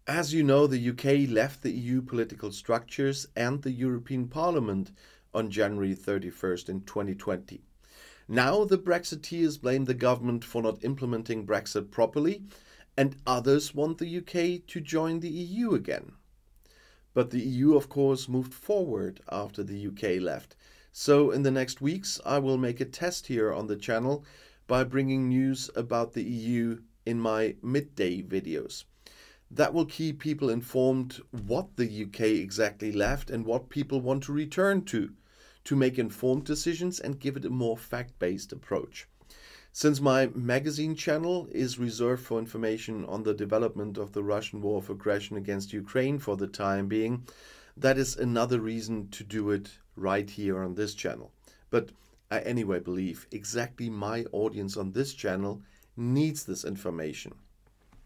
As you know, the UK left the EU political structures and the European Parliament on January 31st in 2020. Now the Brexiteers blame the government for not implementing Brexit properly, and others want the UK to join the EU again. But the EU, of course, moved forward after the UK left. So in the next weeks, I will make a test here on the channel by bringing news about the EU in my midday videos. That will keep people informed what the UK exactly left and what people want to return to make informed decisions and give it a more fact-based approach. Since my magazine channel is reserved for information on the development of the Russian war of aggression against Ukraine for the time being, that is another reason to do it right here on this channel. But I anyway believe exactly my audience on this channel needs this information.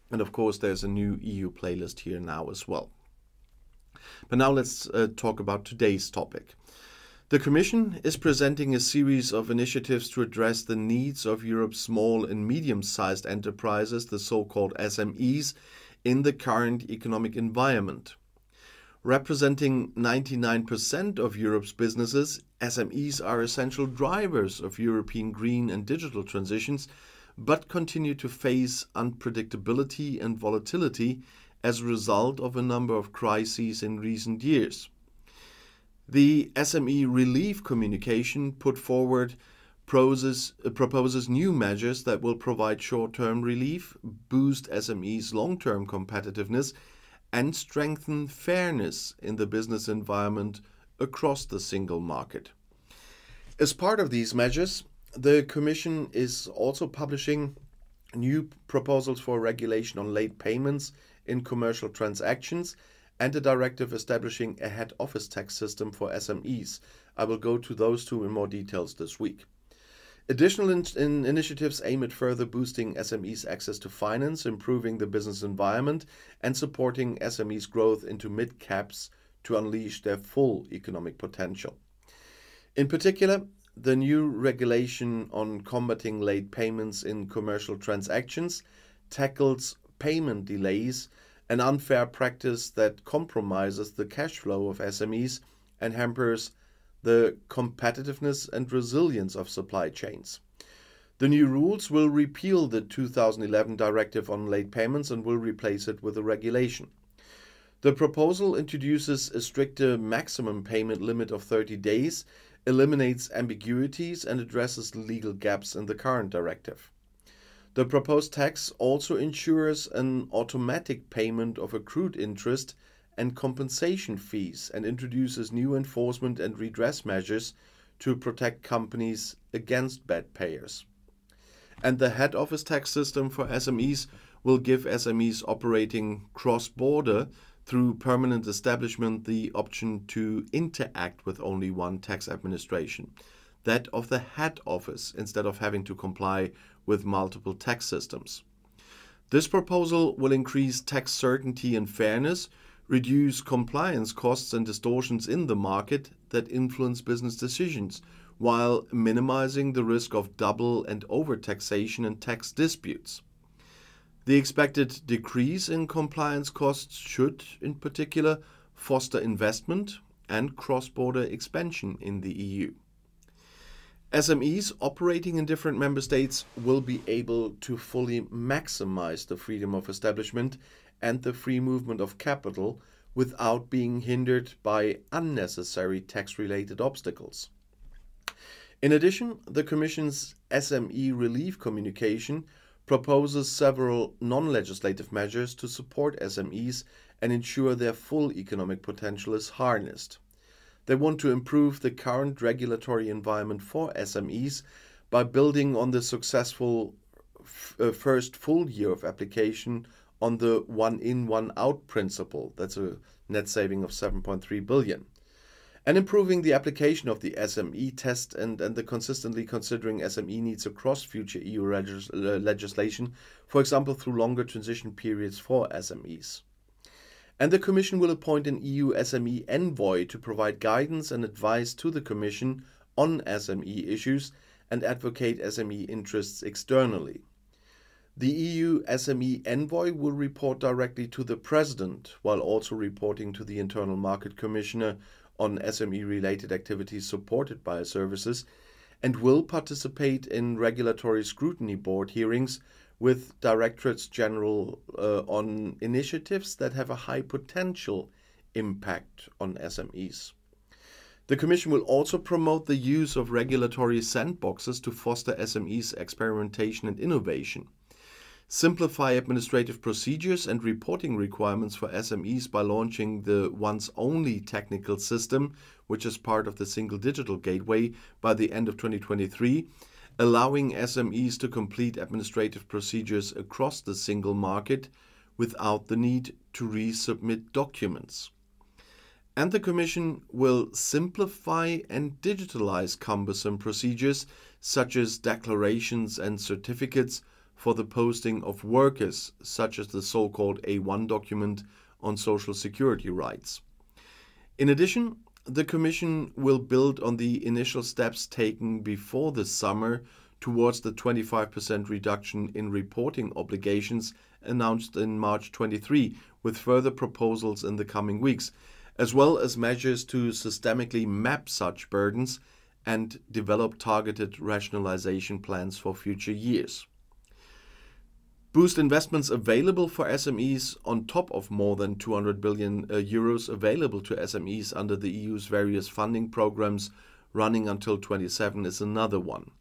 And of course, there's a new EU playlist here now as well. But now let's talk about today's topic. The Commission is presenting a series of initiatives to address the needs of Europe's small and medium-sized enterprises, the so-called SMEs, in the current economic environment. Representing 99% of Europe's businesses, SMEs are essential drivers of European green and digital transitions, but continue to face unpredictability and volatility as a result of a number of crises in recent years. The SME relief communication put forward proposes new measures that will provide short-term relief, boost SMEs' long-term competitiveness, and strengthen fairness in the business environment across the single market. As part of these measures, the Commission is also publishing new proposals for regulation on late payments in commercial transactions and a directive establishing a head office tax system for SMEs. I will go to those two in more details this week. Additional initiatives aim at further boosting SMEs' access to finance, improving the business environment, and supporting SMEs' growth into mid-caps to unleash their full economic potential. In particular, the new regulation on combating late payments in commercial transactions tackles payment delays, an unfair practice that compromises the cash flow of SMEs and hampers the competitiveness and resilience of supply chains. The new rules will repeal the 2011 directive on late payments and will replace it with a regulation. The proposal introduces a stricter maximum payment limit of 30 days, eliminates ambiguities, and addresses legal gaps in the current directive. The proposed tax also ensures an automatic payment of accrued interest and compensation fees and introduces new enforcement and redress measures to protect companies against bad payers. And the head office tax system for SMEs will give SMEs operating cross-border through permanent establishment the option to interact with only one tax administration, that of the head office, instead of having to comply with multiple tax systems. This proposal will increase tax certainty and fairness, reduce compliance costs and distortions in the market that influence business decisions, while minimizing the risk of double and overtaxation and tax disputes. The expected decrease in compliance costs should, in particular, foster investment and cross-border expansion in the EU. SMEs operating in different member states will be able to fully maximize the freedom of establishment and the free movement of capital without being hindered by unnecessary tax-related obstacles. In addition, the Commission's SME relief communication proposes several non-legislative measures to support SMEs and ensure their full economic potential is harnessed. They want to improve the current regulatory environment for SMEs by building on the successful first full year of application on the one-in, one-out principle. That's a net saving of 7.3 billion. And improving the application of the SME test and the consistently considering SME needs across future EU legislation, for example, through longer transition periods for SMEs. And the Commission will appoint an EU SME envoy to provide guidance and advice to the Commission on SME issues and advocate SME interests externally. The EU SME envoy will report directly to the President, while also reporting to the Internal Market Commissioner on SME-related activities supported by services, and will participate in regulatory scrutiny board hearings with directorates general on initiatives that have a high potential impact on SMEs. The Commission will also promote the use of regulatory sandboxes to foster SMEs' experimentation and innovation, simplify administrative procedures and reporting requirements for SMEs by launching the once-only technical system, which is part of the Single Digital Gateway, by the end of 2023, allowing SMEs to complete administrative procedures across the single market without the need to resubmit documents. And the Commission will simplify and digitalize cumbersome procedures such as declarations and certificates for the posting of workers, such as the so-called A1 document on social security rights. In addition, the Commission will build on the initial steps taken before the summer towards the 25% reduction in reporting obligations announced in March 23, with further proposals in the coming weeks, as well as measures to systemically map such burdens and develop targeted rationalization plans for future years. Boost investments available for SMEs on top of more than 200 billion euros available to SMEs under the EU's various funding programs running until 27 is another one.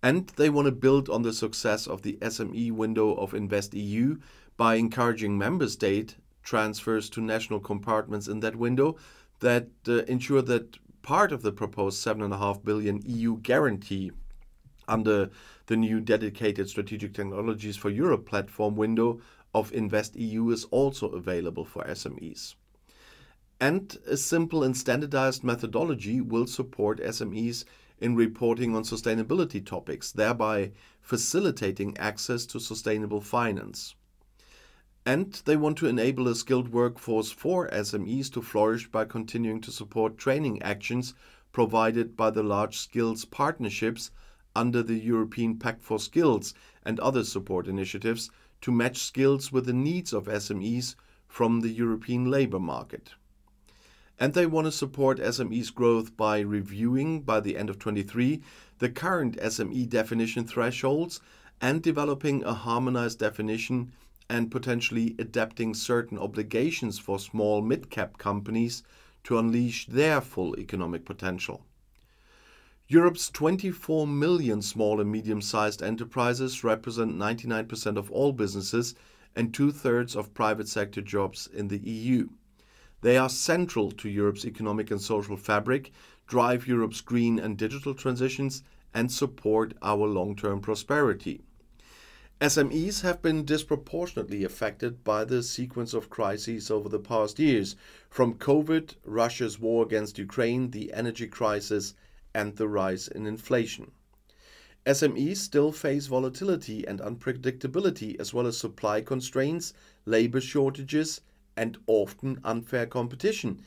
And they want to build on the success of the SME window of InvestEU by encouraging member state transfers to national compartments in that window that ensure that part of the proposed 7.5 billion EU guarantee under the new dedicated Strategic Technologies for Europe platform window of InvestEU is also available for SMEs. And a simple and standardized methodology will support SMEs in reporting on sustainability topics, thereby facilitating access to sustainable finance. And they want to enable a skilled workforce for SMEs to flourish by continuing to support training actions provided by the large skills partnerships under the European Pact for Skills and other support initiatives to match skills with the needs of SMEs from the European labour market. And they want to support SMEs' growth by reviewing, by the end of 23, the current SME definition thresholds and developing a harmonized definition and potentially adapting certain obligations for small mid-cap companies to unleash their full economic potential. Europe's 24 million small and medium-sized enterprises represent 99% of all businesses and 2/3 of private sector jobs in the EU. They are central to Europe's economic and social fabric, drive Europe's green and digital transitions, and support our long-term prosperity. SMEs have been disproportionately affected by the sequence of crises over the past years, from COVID, Russia's war against Ukraine, the energy crisis, and the rise in inflation. SMEs still face volatility and unpredictability, as well as supply constraints, labor shortages, and often unfair competition,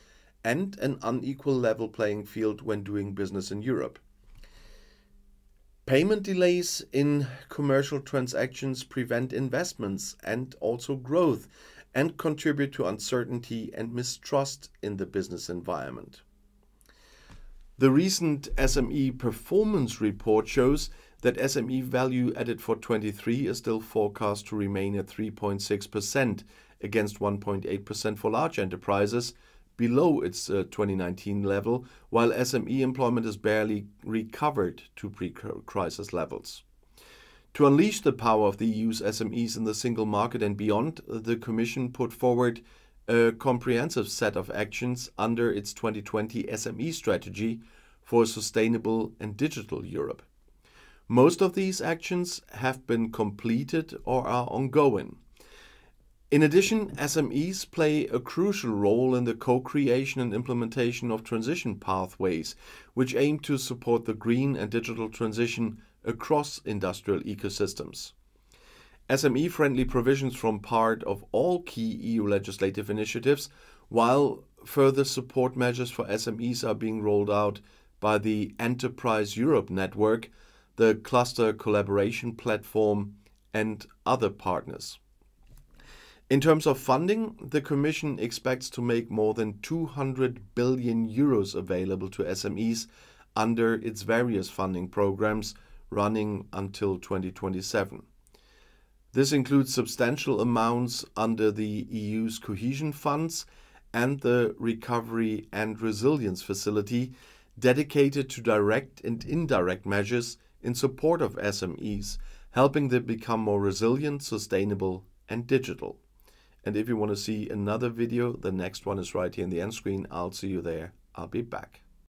and an unequal level playing field when doing business in Europe. Payment delays in commercial transactions prevent investments and also growth, and contribute to uncertainty and mistrust in the business environment. The recent SME performance report shows that SME value added for 23 is still forecast to remain at 3.6% against 1.8% for large enterprises, below its 2019 level, while SME employment is barely recovered to pre-crisis levels. To unleash the power of the EU's SMEs in the single market and beyond, the Commission put forward a comprehensive set of actions under its 2020 SME strategy for a sustainable and digital Europe. Most of these actions have been completed or are ongoing. In addition, SMEs play a crucial role in the co-creation and implementation of transition pathways, which aim to support the green and digital transition across industrial ecosystems. SME-friendly provisions form part of all key EU legislative initiatives, while further support measures for SMEs are being rolled out by the Enterprise Europe Network, the Cluster Collaboration Platform, and other partners. In terms of funding, the Commission expects to make more than 200 billion euros available to SMEs under its various funding programs running until 2027. This includes substantial amounts under the EU's cohesion funds and the Recovery and Resilience Facility, dedicated to direct and indirect measures in support of SMEs, helping them become more resilient, sustainable, and digital. And if you want to see another video, the next one is right here in the end screen. I'll see you there. I'll be back.